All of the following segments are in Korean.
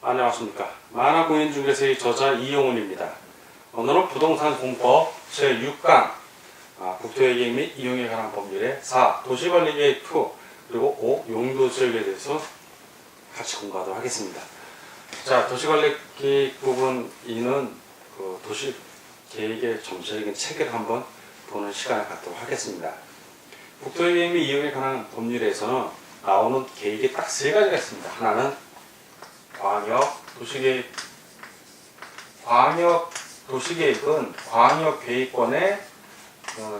안녕하십니까. 만화공인중개사의 저자 이용훈입니다. 오늘은 부동산 공법 제6강 국토회계 및 이용에 관한 법률의 4. 도시관리계획 2 그리고 5. 용도지역에 대해서 같이 공부하도록 하겠습니다. 자, 도시관리계획 부분 2는 그 도시계획의 전체적인 체계를 한번 보는 시간을 갖도록 하겠습니다. 국토회계 및 이용에 관한 법률에서는 나오는 계획이 딱 세 가지가 있습니다. 하나는 광역 도시계획은 광역계획권의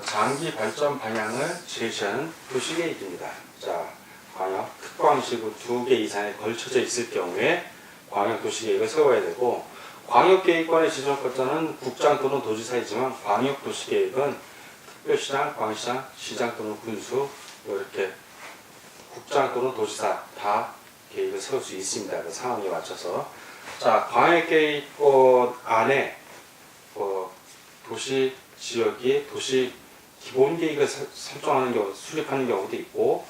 장기 발전 방향을 제시하는 도시계획입니다. 자, 광역 특광시구 2개 이상에 걸쳐져 있을 경우에 광역 도시계획을 세워야 되고, 광역계획권의 지정권자는 국장 또는 도지사이지만 광역 도시계획은 특별시장, 광시장, 시장 또는 군수 이렇게 국장 또는 도지사 다 계획을 세울 수 있습니다. 그 상황에 맞춰서. 자, 광역계획권 안에 도시 지역이 도시 기본계획을 설정하는 경우, 수립하는 경우도 있고,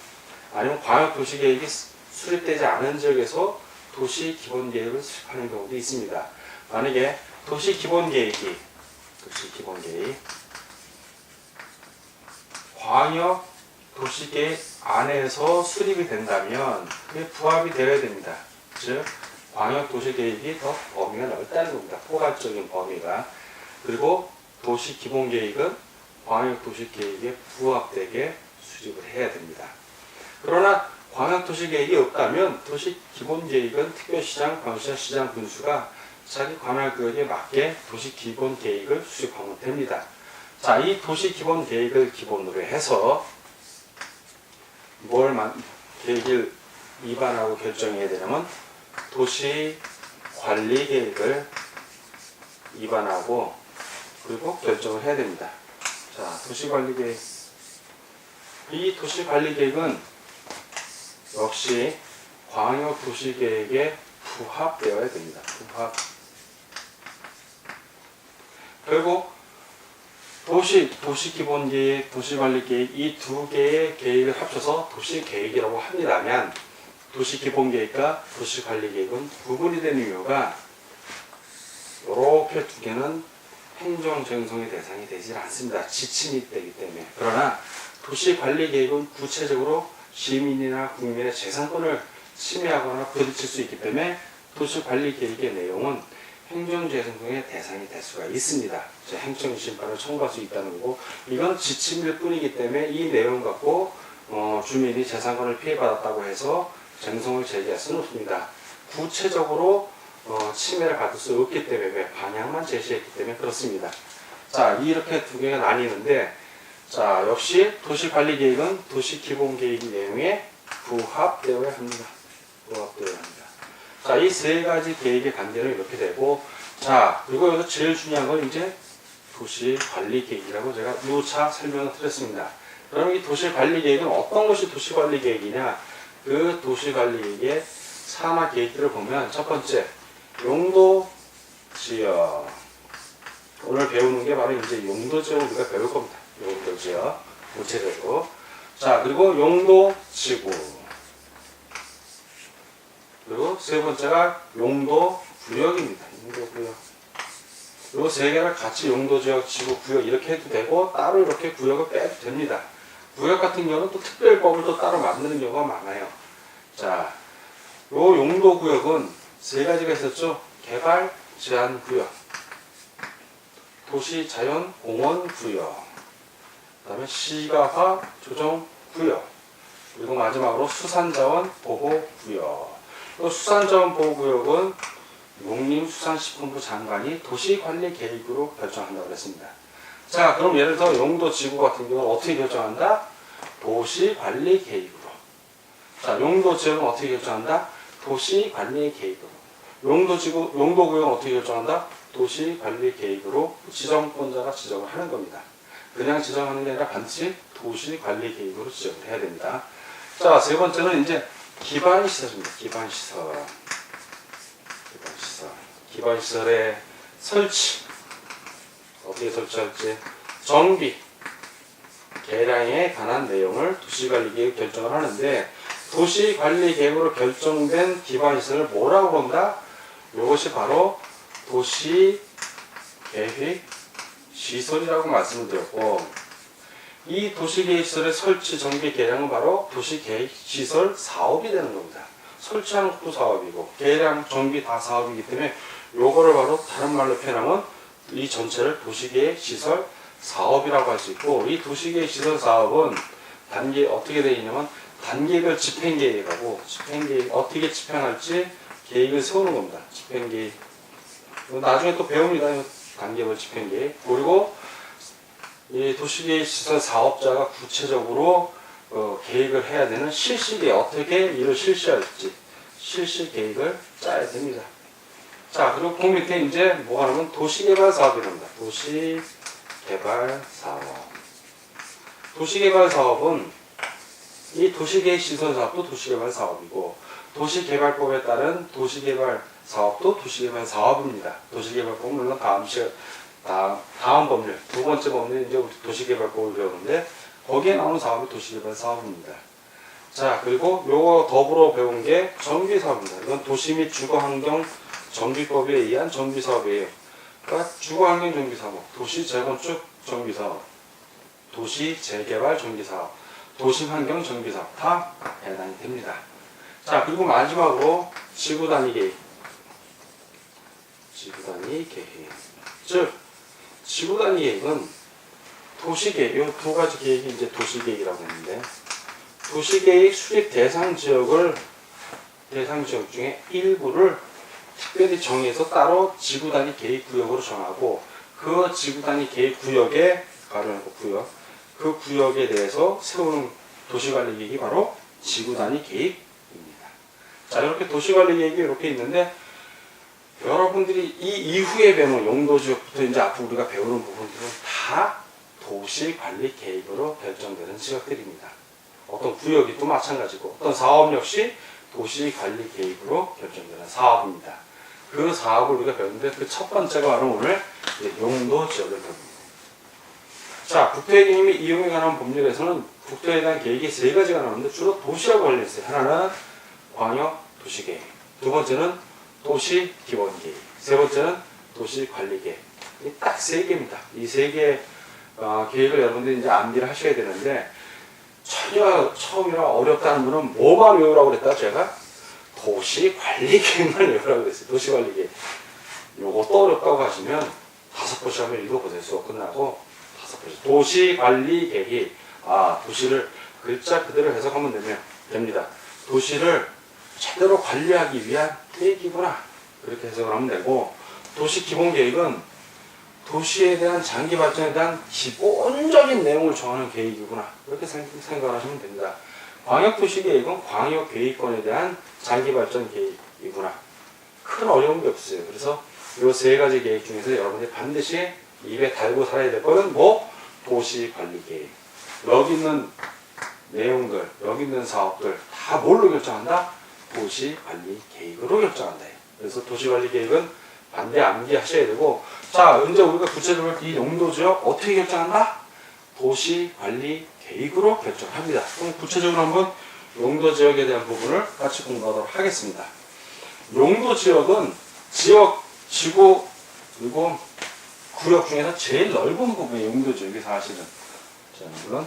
아니면 광역도시계획이 수립되지 않은 지역에서 도시 기본계획을 수립하는 경우도 있습니다. 만약에 도시 기본계획이 광역 도시계획 안에서 수립이 된다면 그게 부합이 되어야 됩니다. 즉 광역도시계획이 더 범위가 넓다는 겁니다. 포괄적인 범위가. 그리고 도시기본계획은 광역도시계획에 부합되게 수립을 해야 됩니다. 그러나 광역도시계획이 없다면 도시기본계획은 특별시장, 광시장, 시장, 군수가 자기 관할구역에 맞게 도시기본계획을 수립하면 됩니다. 자, 이 도시기본계획을 기본으로 해서 계획을 위반하고 결정해야 되냐면 도시관리계획을 위반하고 그리고 결정을 해야 됩니다. 자, 도시관리계획. 이 도시관리계획은 역시 광역도시계획에 부합되어야 됩니다. 부합. 결국 도시기본계획, 도시관리계획 이 두 개의 계획을 합쳐서 도시계획이라고 합니다만, 도시기본계획과 도시관리계획은 구분이 되는 이유가 이렇게 두 개는 행정쟁송의 대상이 되질 않습니다. 지침이 되기 때문에. 그러나 도시관리계획은 구체적으로 시민이나 국민의 재산권을 침해하거나 부딪힐 수 있기 때문에 도시관리계획의 내용은 행정재정의 대상이 될 수가 있습니다. 행정심판을 청구할 수 있다는 거고, 이건 지침일 뿐이기 때문에 이 내용 갖고 주민이 재산권을 피해받았다고 해서 쟁송을 제기할 수는 없습니다. 구체적으로 침해를 받을 수 없기 때문에 방향만 제시했기 때문에 그렇습니다. 자, 이렇게 두 개가 나뉘는데, 자, 역시 도시관리계획은 도시기본계획 내용에 부합되어야 합니다. 부합되어야 합니다. 자, 이 세 가지 계획의 관계는 이렇게 되고, 자, 그리고 여기서 제일 중요한 건 이제 도시관리계획이라고 제가 누차 설명을 드렸습니다. 그럼 이 도시관리계획은 어떤 것이 도시관리계획이냐? 그 도시관리계획의 산하 계획들을 보면 첫 번째, 용도지역. 오늘 배우는 게 바로 이제 용도지역을 우리가 배울 겁니다. 용도지역, 구체적으로. 자, 그리고 용도지구. 그리고 세 번째가 용도구역입니다. 용도구역. 그리고 세 개를 같이 용도지역, 지구, 구역 이렇게 해도 되고, 따로 이렇게 구역을 빼도 됩니다. 구역 같은 경우는 또 특별법을 또 따로 만드는 경우가 많아요. 자, 요 용도구역은 세 가지가 있었죠. 개발 제한구역, 도시자연공원구역, 그 다음에 시가화 조정구역, 그리고 마지막으로 수산자원 보호구역. 수산자원 보호구역은 농림수산식품부 장관이 도시관리계획으로 결정한다고 그랬습니다. 자, 그럼 예를 들어 용도지구 같은 경우는 어떻게 결정한다? 도시관리계획으로. 자, 용도지역은 어떻게 결정한다? 도시관리계획으로. 용도구역은 어떻게 결정한다? 도시관리계획으로 지정권자가 지정을 하는 겁니다. 그냥 지정하는 게 아니라 반드시 도시관리계획으로 지정을 해야 됩니다. 자, 세 번째는 이제 기반시설입니다. 기반시설의 설치. 어떻게 설치할지, 정비, 개량에 관한 내용을 도시관리계획 결정을 하는데, 도시관리계획으로 결정된 기반시설을 뭐라고 그런다? 이것이 바로 도시 계획 시설이라고 말씀을 드렸고, 이 도시계획 시설의 설치, 정비, 개량은 바로 도시계획 시설 사업이 되는 겁니다. 설치하는 것도 사업이고 개량, 정비 다 사업이기 때문에 요거를 바로 다른 말로 표현하면 이 전체를 도시계획 시설 사업이라고 할 수 있고, 이 도시계획 시설 사업은 단계 어떻게 되어 있냐면 단계별 집행계획하고, 집행계획 어떻게 집행할지 계획을 세우는 겁니다. 집행계획 나중에 또 배웁니다. 단계별 집행계획. 그리고 이 도시계획 시설 사업자가 구체적으로 계획을 해야 되는 실시계획, 어떻게 일을 실시할지 실시 계획을 짜야 됩니다. 자, 그리고 그 밑에 이제 뭐가 나오면 도시개발 사업이랍니다. 도시개발 사업. 도시개발 사업은 이 도시계획 시설 사업도 도시개발 사업이고, 도시개발법에 따른 도시개발 사업도 도시개발 사업입니다. 도시개발법은 물론 다음 법률, 두 번째 법률 이제 도시개발법을 배우는데 거기에 나오는 사업이 도시개발 사업입니다. 자, 그리고 요거 더불어 배운 게 정비사업입니다. 이건 도시 및 주거환경 정비법에 의한 정비사업이에요. 그러니까 주거환경 정비사업, 도시 재건축 정비사업, 도시 재개발 정비사업, 도시환경 정비사업 다 해당이 됩니다. 자, 그리고 마지막으로 지구단위 계획. 지구단위 계획. 즉, 지구단위 계획은 도시계획, 이 두 가지 계획이 이제 도시계획이라고 했는데, 도시계획 수립 대상 지역 중에 일부를 특별히 정해서 따로 지구단위 계획구역으로 정하고, 그 지구단위 계획구역에 가려놓고 그 구역에 대해서 세우는 도시관리계획이 바로 지구단위 계획입니다. 자, 이렇게 도시관리계획이 이렇게 있는데, 여러분들이 이 이후에 배우는 용도지역부터 이제 앞으로 우리가 배우는 부분들은 다 도시관리계획으로 결정되는 지역들입니다. 어떤 구역이 또 마찬가지고, 어떤 사업 역시 도시관리계획으로 결정되는 사업입니다. 그 사업을 우리가 배우는데 그 첫 번째가 바로 오늘 용도지역을 배웁니다. 자, 국토개념이 이용에 관한 법률에서는 국토에 대한 계획이 세 가지가 나오는데 주로 도시하고 관련있어요. 하나는 광역도시계획, 두 번째는 도시기본계획, 세 번째는 도시관리계획. 딱 세 개입니다. 이 세 개 계획을 여러분들이 이제 암기를 하셔야 되는데, 전혀 처음이라 어렵다는 분은 뭐만 외우라고 그랬다? 제가 도시관리계획만 외우라고 그랬어요. 도시관리계획. 요것도 어렵다고 하시면 5번씩 하면 읽어보세요. 수업 끝나고 5번씩. 도시관리계획. 도시를 글자 그대로 해석하면 됩니다. 도시를 제대로 관리하기 위한 계획이구나. 그렇게 해석을 하면 되고, 도시기본계획은 도시에 대한 장기 발전에 대한 기본적인 내용을 정하는 계획이구나. 그렇게 생각을 하시면 됩니다. 광역도시계획은 광역계획권에 대한 장기 발전 계획이구나. 큰 어려운 게 없어요. 그래서 이 세 가지 계획 중에서 여러분들이 반드시 입에 달고 살아야 될 거는 도시관리계획. 여기 있는 내용들, 여기 있는 사업들 다 뭘로 결정한다? 도시관리계획으로 결정한다. 그래서 도시관리계획은 반대 암기하셔야 되고, 자, 이제 우리가 구체적으로 이 용도지역 어떻게 결정한다? 도시관리계획으로 결정합니다. 그럼 구체적으로 한번 용도지역에 대한 부분을 같이 공부하도록 하겠습니다. 용도지역은 지역, 지구, 그리고 구역 중에서 제일 넓은 부분이 용도지역이 사실은. 자, 물론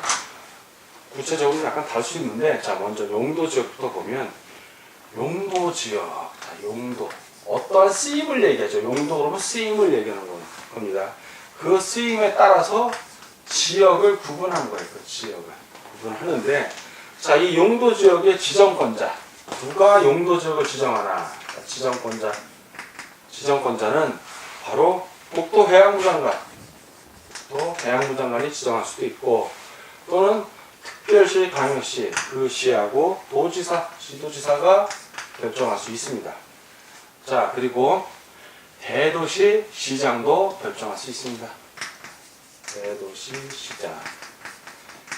구체적으로 약간 다를 수 있는데, 자, 먼저 용도지역부터 보면, 용도지역, 용도. 어떠한 쓰임을 얘기하죠. 용도 그러면 쓰임을 얘기하는 겁니다. 그 쓰임에 따라서 지역을 구분하는 거예요. 그 지역을 구분하는데, 자, 이 용도지역의 지정권자. 누가 용도지역을 지정하나? 지정권자는 바로 국토해양부 장관. 국토해양부 장관이 지정할 수도 있고, 또는 특별시, 광역시, 그 시하고 도지사, 시도지사가 결정할 수 있습니다. 자, 그리고 대도시 시장도 결정할 수 있습니다.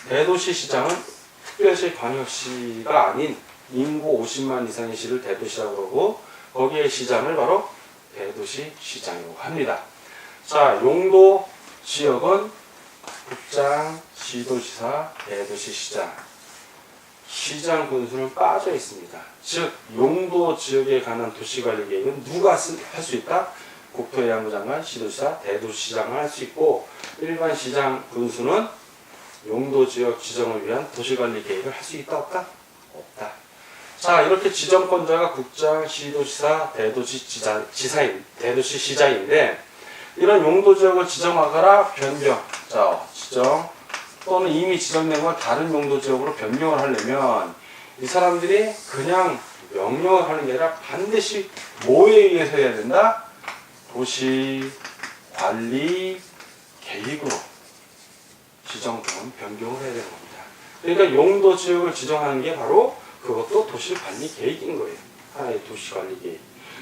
대도시 시장은 특별시, 광역시가 아닌 인구 50만 이상의 시를 대도시라고 그러고, 거기에 시장을 바로 대도시 시장이라고 합니다. 자, 용도 지역은 국장, 시도지사, 대도시 시장. 시장 군수는 빠져 있습니다. 즉 용도 지역에 관한 도시관리 계획은 누가 할 수 있다? 국토해양부 장관, 시도지사, 대도시장을 할 수 있고 일반 시장 군수는 용도 지역 지정을 위한 도시관리 계획을 할 수 있다 없다? 없다. 자 이렇게 지정권자가 국장, 시도지사, 대도시시장인데 이런 용도 지역을 지정하거나 변경, 자 지정 또는 이미 지정된 걸 다른 용도 지역으로 변경을 하려면 이 사람들이 그냥 명령을 하는 게 아니라 반드시 뭐에 의해서 해야 된다? 도시 관리 계획으로 지정 또는 변경을 해야 되는 겁니다. 그러니까 용도 지역을 지정하는 게 바로 그것도 도시 관리 계획인 거예요. 하나의 도시 관리 계획.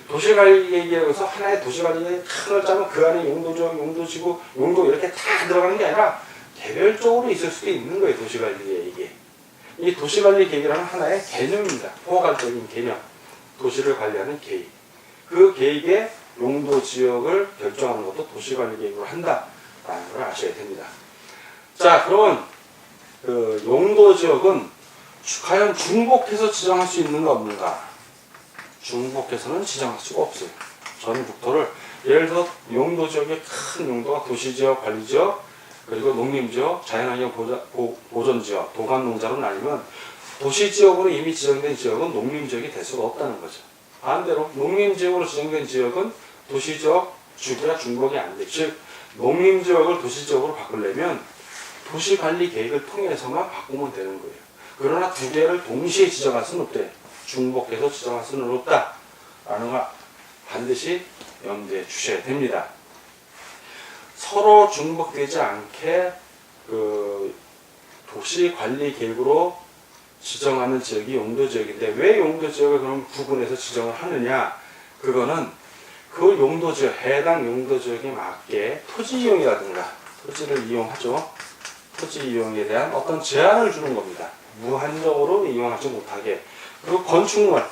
도시 관리 계획에서 하나의 도시 관리 계획 하나를 짜면 그 안에 용도 지역, 용도 지구, 용도 이렇게 다 들어가는 게 아니라 개별적으로 있을 수도 있는 거예요. 도시 관리 계획이. 이 도시 관리 계획이라는 하나의 개념입니다. 포괄적인 개념. 도시를 관리하는 계획. 그 계획의 용도 지역을 결정하는 것도 도시 관리 계획으로 한다라는 걸 아셔야 됩니다. 자, 그러면 그 용도 지역은 과연 중복해서 지정할 수 있는가 없는가? 중복해서는 지정할 수가 없어요. 전 국토를 예를 들어 용도 지역의 큰 용도가 도시지역, 관리지역, 그리고 농림지역, 자연환경 보존지역, 도간농자로 나뉘면 도시지역으로 이미 지정된 지역은 농림지역이 될 수가 없다는 거죠. 반대로 농림지역으로 지정된 지역은 도시지역 주기가 중복이 안 돼. 즉 농림지역을 도시지역으로 바꾸려면 도시관리 계획을 통해서만 바꾸면 되는 거예요. 그러나 두 개를 동시에 지정할 수는 없대. 중복해서 지정할 수는 없다라는 걸 반드시 염두에 주셔야 됩니다. 서로 중복되지 않게 그 도시관리 계획으로 지정하는 지역이 용도지역인데 왜 용도지역을 그럼 구분해서 지정을 하느냐? 그거는 그 용도지역, 해당 용도지역에 맞게 토지 이용이라든가 토지를 이용하죠. 토지 이용에 대한 어떤 제한을 주는 겁니다. 무한정으로 이용하지 못하게. 그리고 건축물,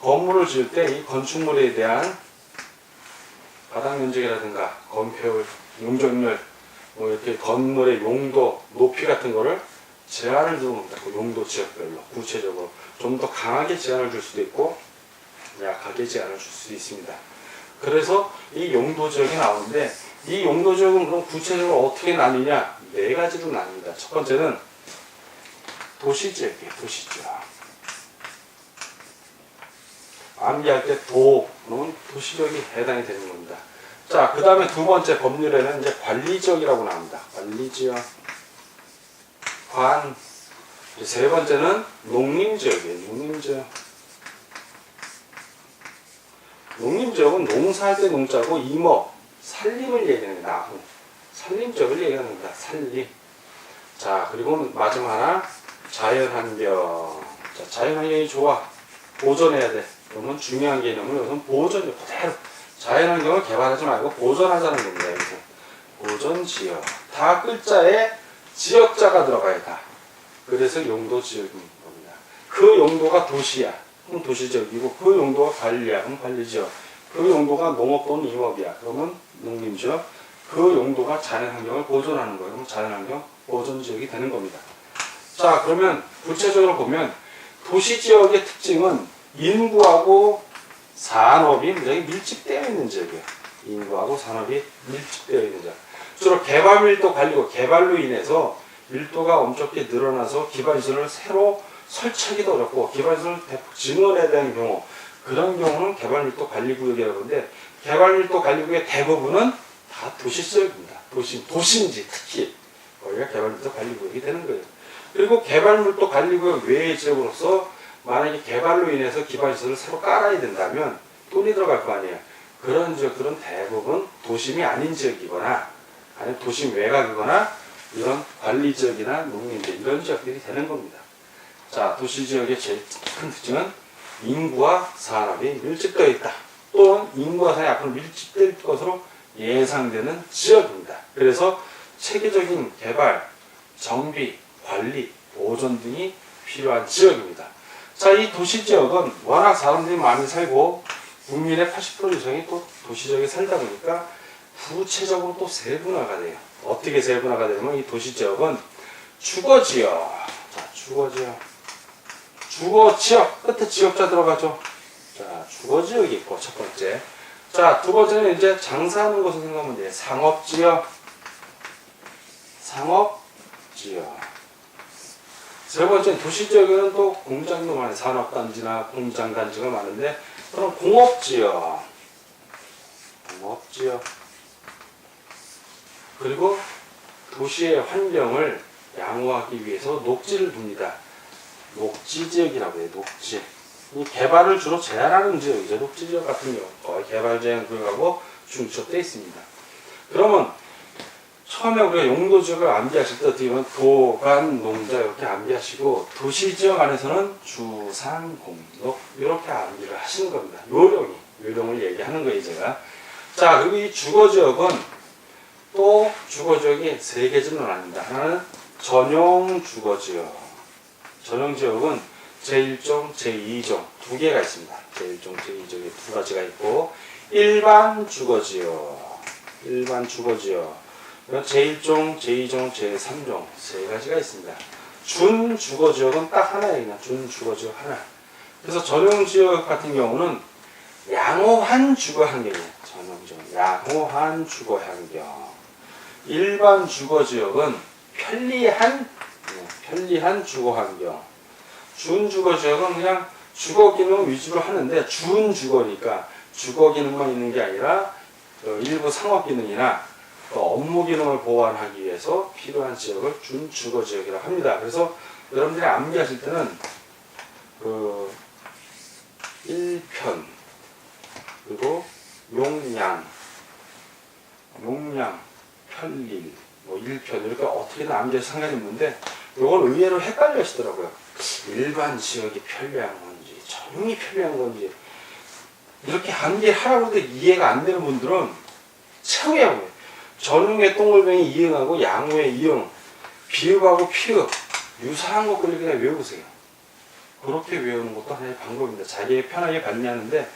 건물을 지을 때 이 건축물에 대한 바닥 면적이라든가 건폐율, 용적률, 뭐 이렇게 건물의 용도, 높이 같은 거를 제한을 두는 겁니다. 그 용도 지역별로 구체적으로 좀 더 강하게 제한을 줄 수도 있고 약하게 제한을 줄 수도 있습니다. 그래서 이 용도 지역이 나오는데 이 용도 지역은 그럼 구체적으로 어떻게 나뉘냐? 네 가지로 나뉩니다. 첫 번째는 도시지역이에요. 도시지역. 암기할 때 도는 도시지역이 해당이 되는 겁니다. 자, 그 다음에 두 번째 법률에는 이제 관리지역이라고 나옵니다. 관리지역. 세 번째는 농림지역이에요. 농림지역. 농림지역은 농사할 때 농자고 임업, 산림을 얘기하는 거예요. 나무. 산림지역을 얘기하는 겁니다. 산림. 자, 그리고 마지막 하나 자연환경. 자, 자연환경이 좋아. 보존해야 돼. 그러면 중요한 개념은 여기서 보존, 그대로. 자연환경을 개발하지 말고 보존하자는 겁니다. 여기서. 보존지역. 다 글자에 지역자가 들어가야 다. 그래서 용도지역인 겁니다. 그 용도가 도시야. 그럼 도시지역이고 그 용도가 관리야. 그럼 관리지역. 그 용도가 농업 또는 임업이야. 그러면 농림지역. 그 용도가 자연환경을 보존하는 거예요. 그럼 자연환경 보존지역이 되는 겁니다. 자, 그러면 구체적으로 보면 도시지역의 특징은 인구하고 산업이 굉장히 밀집되어 있는 지역이에요. 인구하고 산업이 밀집되어 있는 지역. 주로 개발밀도 관리고 개발로 인해서 밀도가 엄청나게 늘어나서 기반시설을 새로 설치하기도 어렵고 기반시설을 대폭 증원해야 되는 경우 그런 경우는 개발밀도 관리구역이라고 하는데 개발밀도 관리구역의 대부분은 다 도시지역입니다. 도심지 특히 거기가 개발밀도 관리구역이 되는 거예요. 그리고 개발밀도 관리구역 외의 지역으로서 만약에 개발로 인해서 기반시설을 새로 깔아야 된다면 돈이 들어갈 거 아니에요. 그런 지역들은 대부분 도심이 아닌 지역이거나 아니면 도심 외곽이거나 이런 관리지역이나 농림지역 이런 지역들이 되는 겁니다. 자, 도시지역의 제일 큰 특징은 인구와 산업이 밀집되어 있다. 또는 인구와 산업이 앞으로 밀집될 것으로 예상되는 지역입니다. 그래서 체계적인 개발, 정비, 관리, 보존 등이 필요한 지역입니다. 자, 이 도시지역은 워낙 사람들이 많이 살고 국민의 80% 이상이 또 도시지역에 살다 보니까 구체적으로 또 세분화가 돼요. 어떻게 세분화가 되냐면 이 도시지역은 주거지역. 자, 주거지역. 주거 지역, 끝에 지역자 들어가죠. 자, 주거 지역이 있고, 첫 번째. 자, 두 번째는 이제 장사하는 곳을 생각하면 돼. 상업지역. 상업지역. 세 번째는 도시지역에는 또 공장도 많아요. 산업단지나 공장단지가 많은데, 그럼 공업지역. 공업지역. 그리고 도시의 환경을 양호하기 위해서 녹지를 둡니다. 녹지지역이라고 해요. 녹지. 이 개발을 주로 제한하는 지역이죠. 녹지지역 같은 경우 거의 개발 제한 구역하고 중첩되어 있습니다. 그러면 처음에 우리가 용도지역을 암기하실 때 어떻게 보면 도간, 농자 이렇게 암기하시고 도시지역 안에서는 주상, 공록 이렇게 암기를 하시는 겁니다. 요령을 얘기하는 거예요 제가. 자, 그리고 이 주거지역은 또 주거지역이 세 개쯤 나뉩니다. 하나는 전용 주거지역. 전용 지역은 제1종, 제2종 두 개가 있습니다. 제1종, 제2종이 두 가지가 있고 일반 주거지역, 일반 주거지역 제1종, 제2종, 제3종 세 가지가 있습니다. 준 주거지역은 딱 하나예요. 그냥 준 주거지역 하나. 그래서 전용 지역 같은 경우는 양호한 주거 환경이에요. 전용 지역, 양호한 주거 환경. 일반 주거 지역은 편리한 주거 환경. 준 주거 지역은 그냥 주거 기능 위주로 하는데 준 주거니까 주거 기능만 있는 게 아니라 일부 상업 기능이나 업무 기능을 보완하기 위해서 필요한 지역을 준 주거 지역이라고 합니다. 그래서 여러분들이 암기하실 때는 그 1편 그리고 용량, 편릴, 뭐 1편 이렇게 어떻게든 암기해서 상관이 없는데 이건 의외로 헷갈려 하시더라고요. 일반 지역이 편리한 건지 전용이 편리한 건지 이렇게 암기하라고 해도 이해가 안 되는 분들은 최후의 전용의 동글뱅이 이응하고 양호의 이응, 비읍하고 피읍 유사한 거 그냥 외우세요. 그렇게 외우는 것도 하나의 방법입니다. 자기의 편하게 관리하는데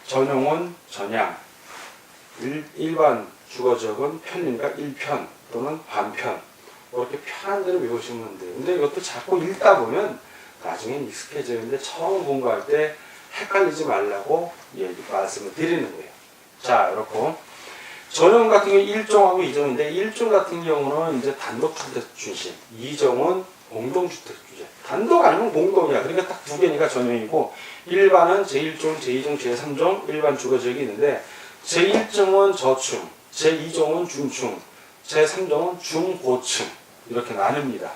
전용은 전양, 일반 주거지역은 편리니까 1편 또는 반편 이렇게 편한 대로 외우시면 돼요. 근데 이것도 자꾸 읽다 보면 나중엔 익숙해지는데 처음 공부할 때 헷갈리지 말라고 말씀을 드리는 거예요. 자, 이렇고 전용 같은 경우 1종하고 2종인데 1종 같은 경우는 이제 단독주택 중심, 2종은 공동주택 주제. 단독 아니면 공동이야. 그러니까 딱 두 개니까 전용이고 일반은 제1종, 제2종, 제3종 일반 주거지역이 있는데 제1종은 저층, 제2종은 중층, 제3종은 중고층 이렇게 나눕니다.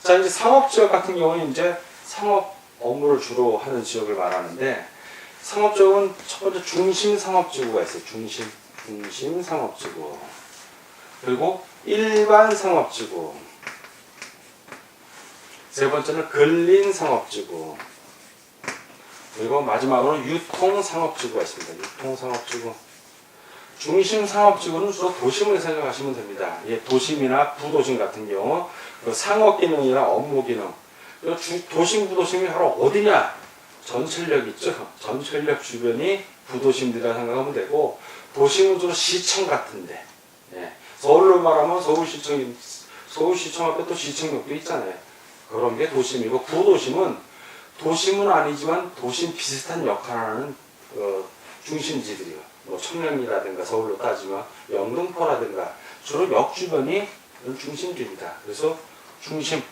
자, 이제 상업지역 같은 경우는 이제 상업 업무를 주로 하는 지역을 말하는데 상업지역은 첫 번째 중심 상업지구가 있어요. 중심 상업지구. 그리고 일반 상업지구. 세 번째는 근린 상업지구. 그리고 마지막으로 유통 상업지구가 있습니다. 유통 상업지구. 중심 상업지구는 주로 도심을 생각하시면 됩니다. 예, 도심이나 부도심 같은 경우 그 상업 기능이나 업무 기능. 도심 부도심이 바로 어디냐? 전철역 있죠. 전철역 주변이 부도심들이라 생각하면 되고 도심은 주로 시청 같은데. 예, 서울로 말하면 서울시청 앞에 또 시청역도 있잖아요. 그런 게 도심이고 도심은 아니지만 도심 비슷한 역할을 하는 중심지들이요. 뭐 청량리라든가 서울로 따지면 영등포라든가 주로 역 주변이 중심지입니다. 그래서 중심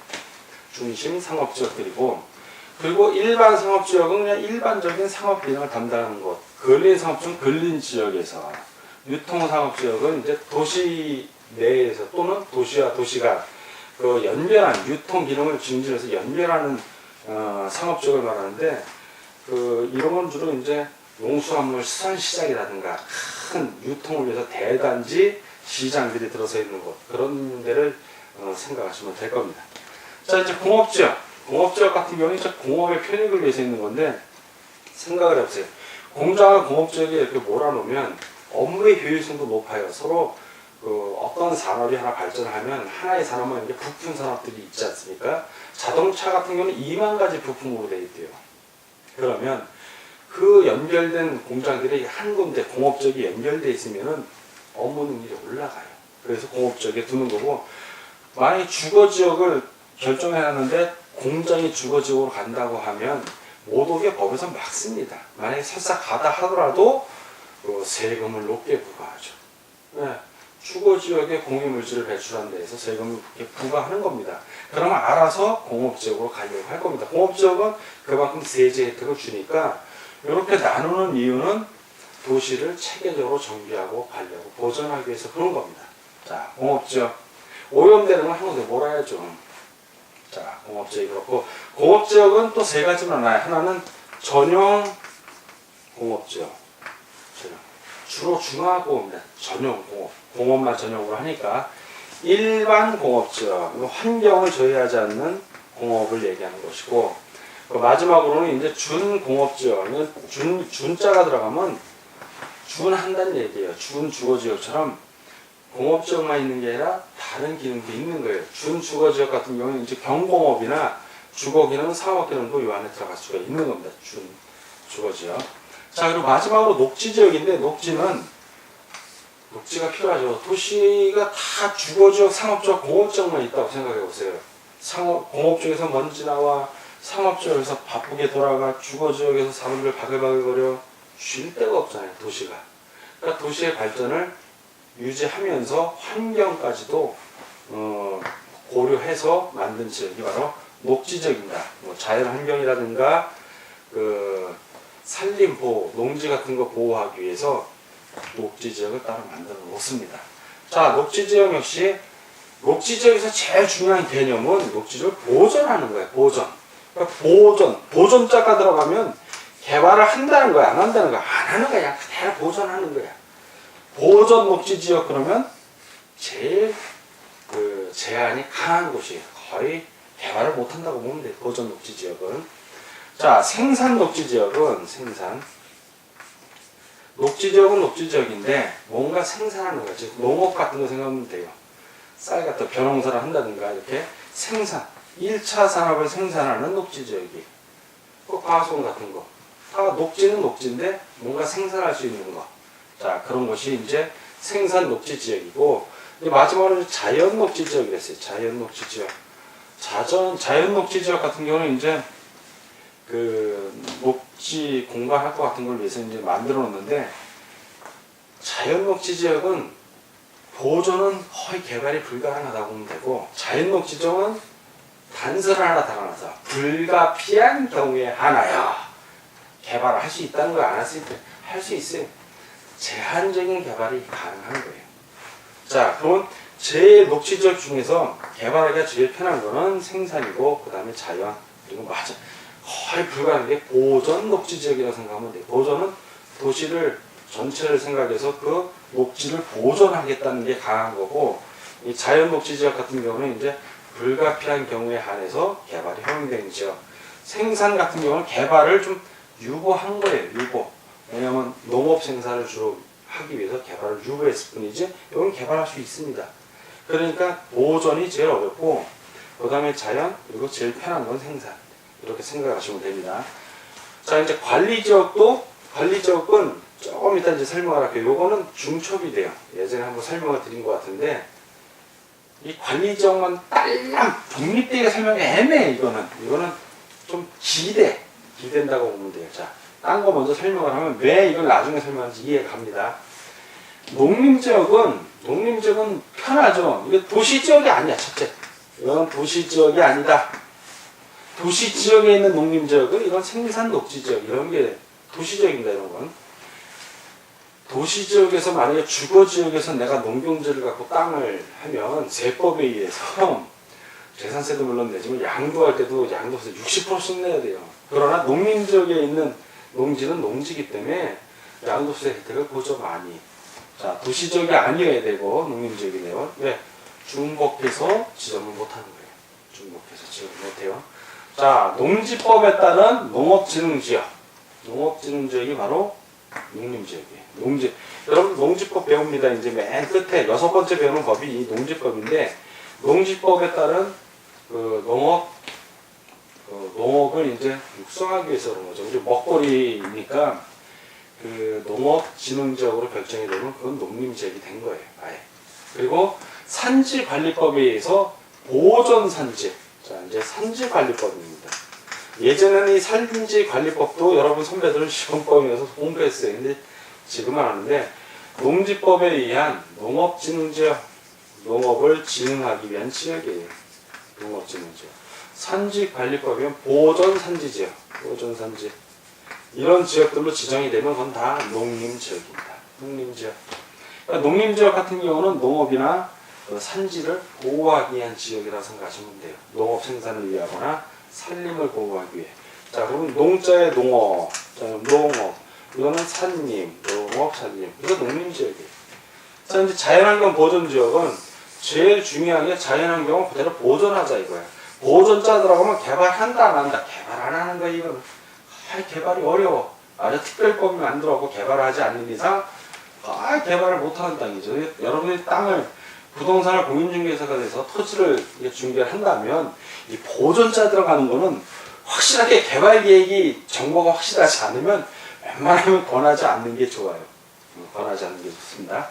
상업지역들이고 그리고 일반 상업지역은 그냥 일반적인 상업 기능을 담당하는 곳. 근린 상업지역은 근린 지역에서 유통 상업지역은 이제 도시 내에서 또는 도시와 도시가 그 연결한 유통 기능을 중심해서 연결하는 상업지역을 말하는데 이런 건 주로 이제 농수산물 수산시장이라든가 큰 유통을 위해서 대단지 시장들이 들어서 있는 곳 그런 데를 생각하시면 될 겁니다. 자, 이제 공업지역 같은 경우는 이제 공업의 편익을 위해서 있는 건데 생각을 해보세요. 공장과 공업지역에 이렇게 몰아놓으면 업무의 효율성도 높아요. 서로 어떤 산업이 하나 발전하면 하나의 산업만 이렇게 부품 산업들이 있지 않습니까? 자동차 같은 경우는 2만 가지 부품으로 되어 있대요. 그러면 그 연결된 공장들이 한 군데 공업지역이 연결되어 있으면은 업무 능률이 올라가요. 그래서 공업지역에 두는 거고 만약에 주거지역을 결정해놨는데 공장이 주거지역으로 간다고 하면 모독의 법에서 막습니다. 만약에 설사 가다 하더라도 그 세금을 높게 부과하죠. 네. 주거지역에 공유물질을 배출한 데에서 세금을 부과하는 겁니다. 그러면 알아서 공업지역으로 가려고 할 겁니다. 공업지역은 그만큼 세제 혜택을 주니까 이렇게 나누는 이유는 도시를 체계적으로 정비하고 가려고 보존하기 위해서 그런 겁니다. 자, 공업지역. 오염되는 건 한국에 몰아야죠. 자, 공업지역이 그렇고, 공업지역은 또 세 가지만 나요. 하나는 전용 공업지역. 주로 중화공업입니다. 전용 공업. 공업만 전용으로 하니까. 일반 공업지역. 환경을 저해하지 않는 공업을 얘기하는 것이고, 마지막으로는 이제 준공업지역은 준자가 들어가면 준한다는 얘기예요. 준주거지역처럼 공업지역만 있는 게 아니라 다른 기능도 있는 거예요. 준주거지역 같은 경우는 이제 경공업이나 주거기능, 상업기능도 이 안에 들어갈 수가 있는 겁니다. 준주거지역. 자, 그리고 마지막으로 녹지지역인데, 녹지가 필요하죠. 도시가 다 주거지역, 상업지역, 공업지역만 있다고 생각해 보세요. 공업지역에서 먼지 나와, 상업지역에서 바쁘게 돌아가, 주거지역에서 사람들 바글바글거려, 쉴 데가 없잖아요, 도시가. 그러니까 도시의 발전을 유지하면서 환경까지도 고려해서 만든 지역이 바로 녹지지역입니다. 뭐 자연환경이라든가 그 산림보호, 농지 같은 거 보호하기 위해서 녹지지역을 따로 만들어 놓습니다. 자, 녹지지역 역시 녹지지역에서 제일 중요한 개념은 녹지지역을 보존하는 거예요. 보존. 그러니까 보존자가 들어가면 개발을 한다는 거야, 안 한다는 거야, 안 하는 거야, 그대로 보존하는 거야. 보존 녹지지역 그러면 제일 그 제한이 강한 곳이에요. 거의 개발을 못 한다고 보면 돼요. 보존 녹지지역은. 자, 생산 녹지지역은 녹지지역은 녹지지역인데 뭔가 생산하는 거예요. 즉 농업 같은 거 생각하면 돼요. 쌀 같은 벼농사를 한다든가 이렇게 생산, 1차 산업을 생산하는 녹지지역이. 과수원 같은 거. 다 녹지는 녹지인데 뭔가 생산할 수 있는 거. 자, 그런 것이 이제 생산 녹지 지역이고, 마지막으로 자연 녹지 지역이라 했어요. 자연 녹지 지역. 자연 녹지 지역 같은 경우는 이제 그 녹지 공간 할 것 같은 걸 위해서 이제 만들어 놓는데, 자연 녹지 지역은 보존은 거의 개발이 불가능하다고 보면 되고, 자연 녹지 지역은 단서를 하나 달아놔서 불가피한 경우에 하나야. 개발을 할 수 있다는 걸 안 할 수 있대. 할 수 있어요. 제한적인 개발이 가능한 거예요. 자, 그러면 제일 녹지지역 중에서 개발하기가 제일 편한 거는 생산이고, 그 다음에 자연, 그리고 거의 불가능한 게 보존 녹지지역이라고 생각하면 돼요. 보존은 도시를 전체를 생각해서 그 녹지를 보존하겠다는 게 강한 거고, 이 자연 녹지지역 같은 경우는 이제 불가피한 경우에 한해서 개발이 허용되는 지역. 생산 같은 경우는 개발을 좀 유보한 거예요. 유보. 왜냐하면 농업 생산을 주로 하기 위해서 개발을 유보했을 뿐이지 이건 개발할 수 있습니다. 그러니까 보존이 제일 어렵고, 그 다음에 자연, 그리고 제일 편한 건 생산. 이렇게 생각하시면 됩니다. 자, 이제 관리지역은 조금 이따 이제 설명을 할게요. 요거는 중첩이 돼요. 예전에 한번 설명을 드린 것 같은데, 이 관리지역만 딸랑 독립되게 설명이 애매해. 이거는 좀 기댄다고 보면 돼요. 자, 딴 거 먼저 설명을 하면 왜 이걸 나중에 설명하는지 이해가 갑니다. 농림지역은 편하죠. 이게 도시지역이 아니야, 첫째. 이건 도시지역이 아니다. 도시지역에 있는 농림지역은 이건 생산 녹지지역, 이런 게 도시지역입니다, 이런 건. 도시지역에서 만약에 주거지역에서 내가 농경지를 갖고 땅을 하면 세법에 의해서 재산세도 물론 내지만 양도할 때도 양도세 60%씩 내야 돼요. 그러나 농림지역에 있는 농지는 농지이기 때문에 양도세 혜택을 보죠, 많이. 자, 도시지역이 아니어야 되고 농림지역이 되면 왜? 중복해서 지정을 못하는 거예요. 중복해서 지정을 못해요. 자, 농지법에 따른 농업진흥지역. 농업진흥지역이 바로 농림지역이에요. 여러분 농지법 배웁니다. 이제 맨 끝에 6번째 배우는 법이 이 농지법인데, 농지법에 따른 그 농업을 이제 육성하기 위해서 그런 거죠. 우리 먹거리니까 그 농업진흥지역으로 결정이 되면 그건 농림지역이 된 거예요. 아예. 그리고 산지관리법에 의해서 보존산지. 자, 이제 산지관리법입니다. 예전에는 이 산지관리법도 여러분 선배들은 시험범위에서 공부했어요. 근데 지금은 안 하는데, 농지법에 의한 농업진흥지역, 농업을 진흥하기 위한 지역이에요. 농업진흥지역. 산지관리법이면 보존산지지역, 보존산지. 이런 지역들로 지정이 되면 그건 다 농림지역입니다. 농림지역. 그러니까 농림지역 같은 경우는 농업이나 그 산지를 보호하기 위한 지역이라고 생각하시면 돼요. 농업 생산을 위하거나 산림을 보호하기 위해. 자, 그러면 농자의 농업, 자, 농업, 이거는 산림, 농업, 산림. 이거 농림지역이에요. 자, 이제 자연환경 보존지역은 제일 중요한 게 자연환경을 그대로 보존하자 이거야. 보존자 들어가면 개발한다 안 한다. 개발 안 하는 거야 이거는. 개발이 어려워. 아주 특별법이 만들어갖고 개발하지 않는 이상 개발을 못하는 땅이죠. 여러분이 땅을 부동산을 공인중개사가 돼서 토지를 중개를 한다면 이 보존자 들어가는 거는 확실하게 개발 계획이 정보가 확실하지 않으면 웬만하면 권하지 않는 게 좋아요. 권하지 않는 게 좋습니다.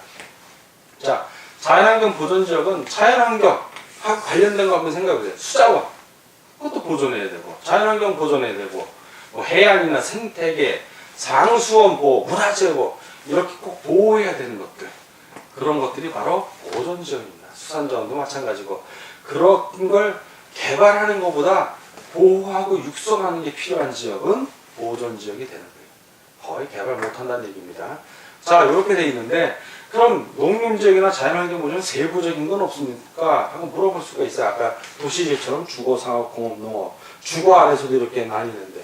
자, 자연환경 보존지역은 자연환경 관련된 거 한번 생각해보세요. 수자원 그것도 보존해야 되고 자연환경 보존해야 되고 뭐 해양이나 생태계, 상수원 보호, 문화재보 이렇게 꼭 보호해야 되는 것들 그런 것들이 바로 보존지역입니다. 수산자원도 마찬가지고 그런 걸 개발하는 것보다 보호하고 육성하는 게 필요한 지역은 보존지역이 되는 거예요. 거의 개발 못한다는 얘기입니다. 자, 이렇게 돼 있는데 그럼 농림지역이나 자연환경 보존 세부적인 건 없습니까? 한번 물어볼 수가 있어요. 아까 도시지역처럼 주거, 상업, 공업, 농업 주거 안에서도 이렇게 나뉘는데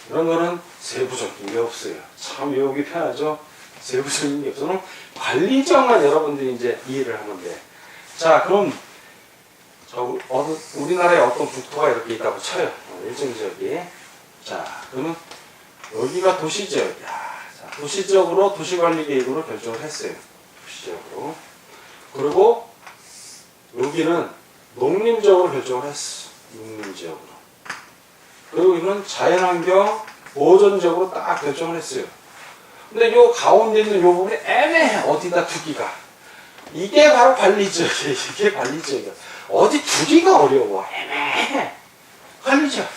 이런 거는 세부적인 게 없어요. 참 외우기 편하죠? 세부적인 게 없어는 관리지역만 여러분들이 이제 이해를 하면 돼. 자, 그럼 우리나라에 어떤 국토가 이렇게 있다고 쳐요. 일정 지역이. 자, 그러면 여기가 도시지역이야. 자, 도시지역으로 도시관리계획으로 결정을 했어요. 도시지역으로. 그리고 여기는 농림지역으로 결정을 했어. 농림지역으로. 그리고 이거는 자연환경 보존지역으로 딱 결정을 했어요. 근데 요 가운데 있는 요 부분이 애매해. 어디다 두기가. 이게 바로 관리지역이에요. 이게 관리지역이야. 어디 두기가 어려워. 애매해. 관리지역.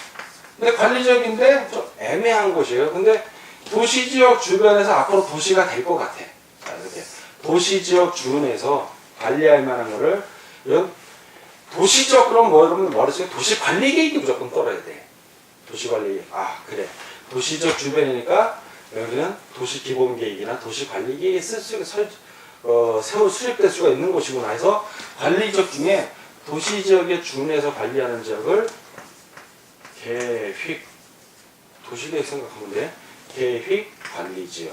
근데 관리지역인데 좀 애매한 곳이에요. 근데 도시지역 주변에서 앞으로 도시가 될 것 같아. 자, 이렇게. 도시지역 주변에서 관리할 만한 거를, 이런 도시지역 그럼 뭐, 여러분 머릿속에 도시관리계획이 무조건 떨어야 돼. 도시관리계획. 아, 그래. 도시지역 주변이니까 여기는 도시기본계획이나 도시관리계획이 새로 수립될 수가 있는 곳이구나 해서 관리지역 중에 도시지역에 준해서 관리하는 지역을 계획, 도시계획 생각하면 돼. 계획 관리지역.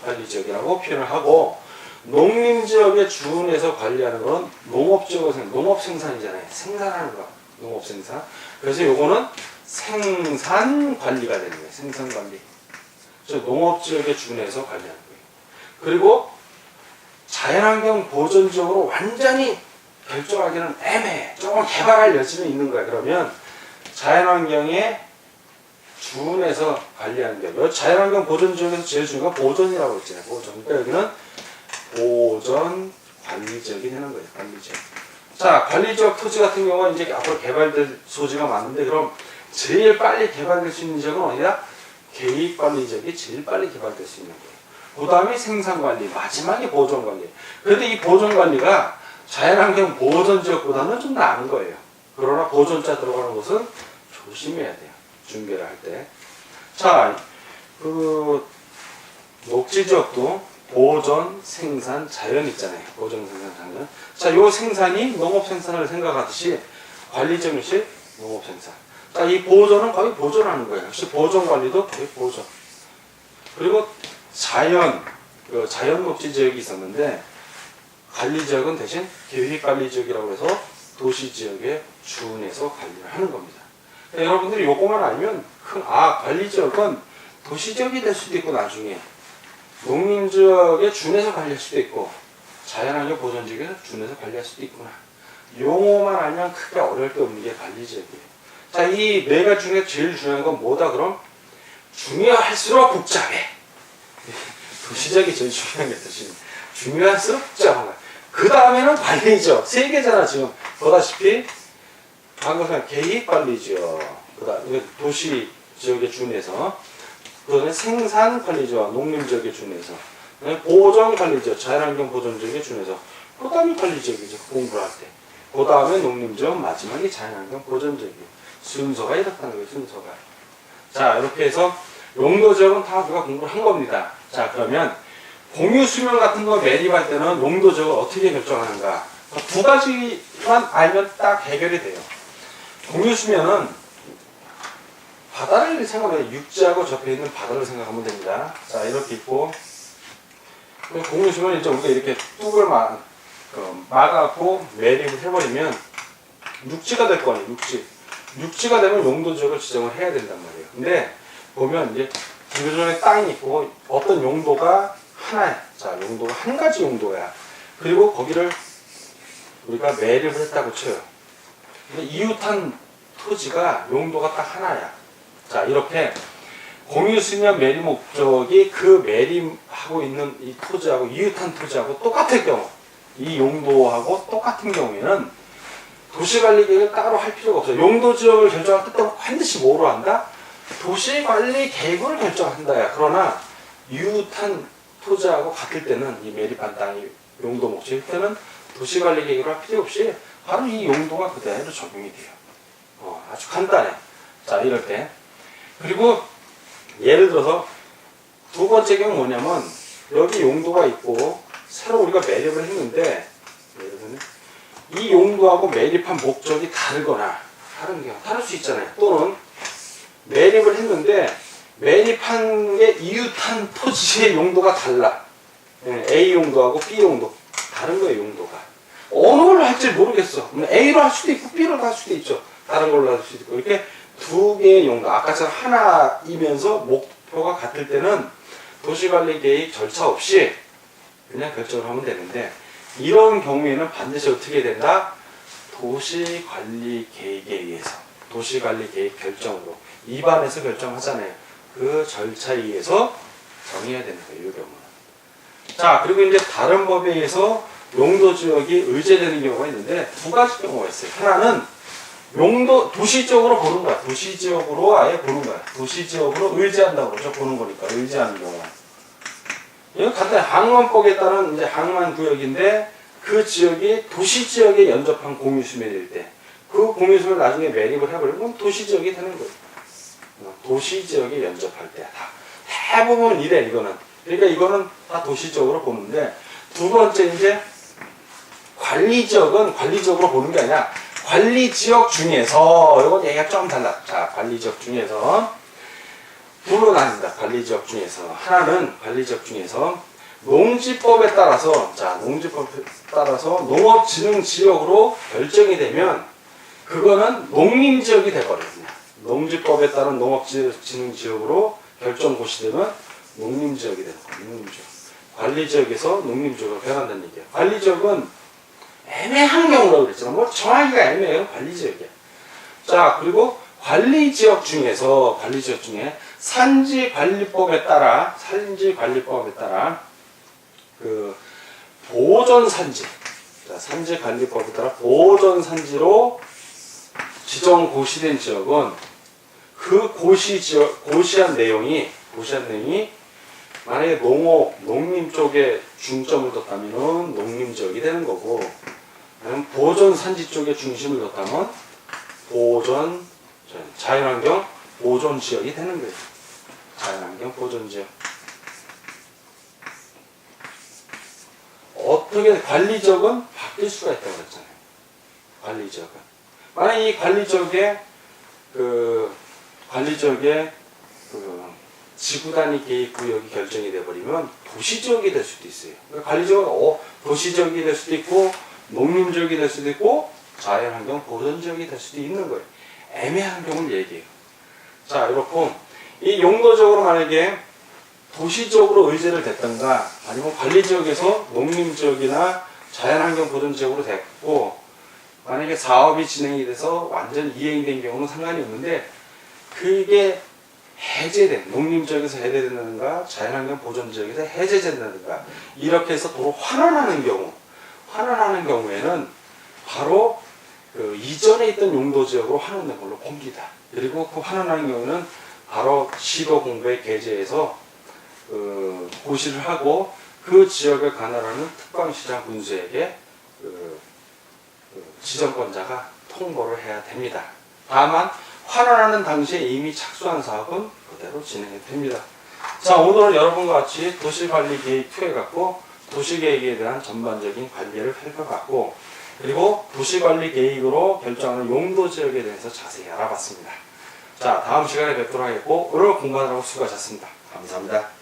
관리지역이라고 표현을 하고, 농림지역에 준해서 관리하는 건 농업지역은 농업생산이잖아요. 생산하는 거. 농업생산. 그래서 요거는 생산관리가 되는 거예요. 생산관리. 그래서 농업지역에 준해서 관리하는 거예요. 그리고 자연환경 보존지역으로 완전히 결정하기는 애매해. 조금 개발할 여지는 있는 거야. 그러면 자연환경에 준해서 관리하는 게 자연환경 보존지역에서 제일 중요한 건 보존이라고 했잖아요. 보존. 그러니까 여기는 보존관리지역이 되는 거예요. 관리지역. 자, 관리지역 토지 같은 경우가 이제 앞으로 개발될 소지가 많은데 그럼 제일 빨리 개발될 수 있는 지역은 어디다? 계획관리지역이 제일 빨리 개발될 수 있는 거예요. 그 다음에 생산관리, 마지막에 보존관리. 그런데 이 보존관리가 자연환경 보존지역보다는 좀 나은 거예요. 그러나 보존자 들어가는 곳은 조심해야 돼요. 중개를 할 때. 자, 녹지지역도 보존, 생산, 자연 있잖아요. 보존, 생산, 자연. 자, 요 생산이 농업 생산을 생각하듯이 관리지역이 농업 생산. 자, 이 보존은 거의 보존하는 거예요. 역시 보존 관리도 거의 보존. 그리고 자연 녹지지역이 있었는데 관리지역은 대신 계획관리지역이라고 해서 도시지역에 준해서 관리를 하는 겁니다. 그러니까 여러분들이 요거만 알면 관리지역은 도시지역이 될 수도 있고 나중에 농림지역에 준해서 관리할 수도 있고 자연환경 보존지역에 준해서 관리할 수도 있구나. 용어만 알면 크게 어려울 게 없는 게 관리지역이에요. 자, 이 네 가지 중에 제일 중요한 건 뭐다 그럼? 중요할수록 복잡해. 도시지역이 제일 중요한 게 뜻이네. 중요할수록 복잡한 거야. 그 다음에는 관리지역. 세 개잖아 지금. 보다시피 방금 계획관리지역, 그다음에 도시 지역에 준해서, 그다음에 생산관리지역, 농림지역에 준해서, 보존관리지역, 자연환경 보존지역에 준해서, 그다음에 관리지역이죠. 공부를 할 때. 그다음에 농림지역, 마지막에 자연환경 보존지역이에요. 순서가 이렇다는 거예요. 순서가. 자, 이렇게 해서 용도지역은 다 우리가 공부를 한 겁니다. 자, 그러면 공유수면 같은 거 매립할 때는 용도지역을 어떻게 결정하는가? 두 가지만 알면 딱 해결이 돼요. 공유수면은 바다를 생각하면 육지하고 접해 있는 바다를 생각하면 됩니다. 자, 이렇게 있고, 공유수면 이제 우리가 이렇게 뚝을 막아갖고 매립을 해버리면 육지가 될 거아니에요. 육지가 되면 용도지역을 지정을 해야 된단 말이에요. 근데 보면 이제 기존에 땅이 있고 어떤 용도가 하나야. 자, 용도가 한 가지 용도야. 그리고 거기를 우리가 매립을 했다고 쳐요. 근데 이웃한 토지가 용도가 딱 하나야. 자, 이렇게 공유수면 매립 목적이 그 매립하고 있는 이 토지하고 이웃한 토지하고 똑같을 경우, 이 용도하고 똑같은 경우에는 도시관리계획을 따로 할 필요가 없어요. 용도지역을 결정할 때 반드시 뭐로 한다? 도시관리계획을 결정한다야. 그러나 이웃한 토지하고 같을 때는, 이 매립한 땅이 용도 목적일 때는 도시관리계획을 할 필요 없이 바로 이 용도가 그대로 적용이 돼요. 아주 간단해. 자, 이럴 때. 그리고 예를 들어서 두 번째 경우 뭐냐면, 여기 용도가 있고 새로 우리가 매립을 했는데, 예를 들면 이 용도하고 매립한 목적이 다르거나, 다를 수 있잖아요. 또는 매립을 했는데 매립한 게 이웃한 토지의 용도가 달라. A 용도하고 B 용도 다른 거예요. 용도가 어느 걸로 할지 모르겠어. A로 할 수도 있고 B로 할 수도 있죠. 다른 걸로 할 수도 있고. 이렇게 두 개의 용도, 아까처럼 하나이면서 목표가 같을 때는 도시관리계획 절차 없이 그냥 결정을 하면 되는데, 이런 경우에는 반드시 어떻게 된다? 도시관리계획에 의해서, 도시관리계획 결정으로 입안에서 결정하잖아요. 그 절차에 의해서 정해야 되는 거예요. 이 경우는. 자, 그리고 이제 다른 법에 의해서 용도지역이 의제되는 경우가 있는데, 두 가지 경우가 있어요. 하나는 도시지역으로 보는 거야. 도시지역으로 아예 보는 거야. 도시지역으로 의제한다고 그러죠. 보는 거니까. 의제하는 경우. 이건 간단히 항만법에 따른 이제 항만구역인데, 그 지역이 도시지역에 연접한 공유수면일 때, 그 공유수면을 나중에 매립을 해버리면 도시지역이 되는 거예요. 도시지역에 연접할 때. 다. 대부분 이래, 이거는. 그러니까 이거는 다 도시지역으로 보는데, 두 번째 이제 관리지역은 관리지역으로 보는 게 아니라, 관리지역 중에서, 이건 얘기가 좀 달라. 자, 관리지역 중에서 둘로 나뉜다. 관리지역 중에서. 하나는 관리지역 중에서 농지법에 따라서, 자, 농지법에 따라서 농업진흥지역으로 결정이 되면 그거는 농림지역이 돼버립니다. 농지법에 따른 농업진흥지역으로 결정 고시되면 농림지역이 되는 거예요. 농림지역. 관리지역에서 농림지역으로 변한다는 얘기예요. 관리지역은 애매한 경우라고 그랬잖아. 뭐 정하기가 애매해요. 관리지역이야. 자, 그리고 관리지역 중에 산지관리법에 따라 그 보존산지, 자, 산지관리법에 따라 보존산지로 지정 고시된 지역은 그 고시한 내용이 만약에 농림 쪽에 중점을 뒀다면 농림지역이 되는 거고, 아니면 보존산지 쪽에 중심을 뒀다면 자연환경 보존지역이 되는 거예요. 자연환경 보존지역. 어떻게 관리지역은 바뀔 수가 있다고 그랬잖아요. 관리지역은. 만약 이 관리지역에 지구 단위 계획 구역이 결정이 돼버리면 도시지역이 될 수도 있어요. 그러니까 관리지역은 도시지역이 될 수도 있고, 농림지역이 될 수도 있고, 자연환경 보존지역이 될 수도 있는 거예요. 애매한 경우를 얘기해요. 자, 이렇고, 이 용도적으로 만약에 도시지역으로 의제를 됐던가, 아니면 관리지역에서 농림지역이나 자연환경 보존지역으로 됐고, 만약에 사업이 진행이 돼서 완전 이행된 경우는 상관이 없는데, 그게 해제된, 농림지역에서 해제된다든가, 자연환경 보존지역에서 해제된다든가, 이렇게 해서 도로 환원하는 경우에는 바로 그 이전에 있던 용도 지역으로 환원된 걸로 봅니다. 그리고 그 환원한 경우는 바로 시도 공부에 게재해서 고시를 하고 그 지역을 관할하는 특광시장 군수에게 지정권자가 통보를 해야 됩니다. 다만 환원하는 당시에 이미 착수한 사업은 그대로 진행이 됩니다. 자, 오늘은 여러분과 같이 도시관리계획 2에 갖고 도시계획에 대한 전반적인 관리를 살펴봤고, 그리고 도시관리계획으로 결정하는 용도지역에 대해서 자세히 알아봤습니다. 자, 다음 시간에 뵙도록 하겠고, 오늘 공부하느라고 수고하셨습니다. 감사합니다.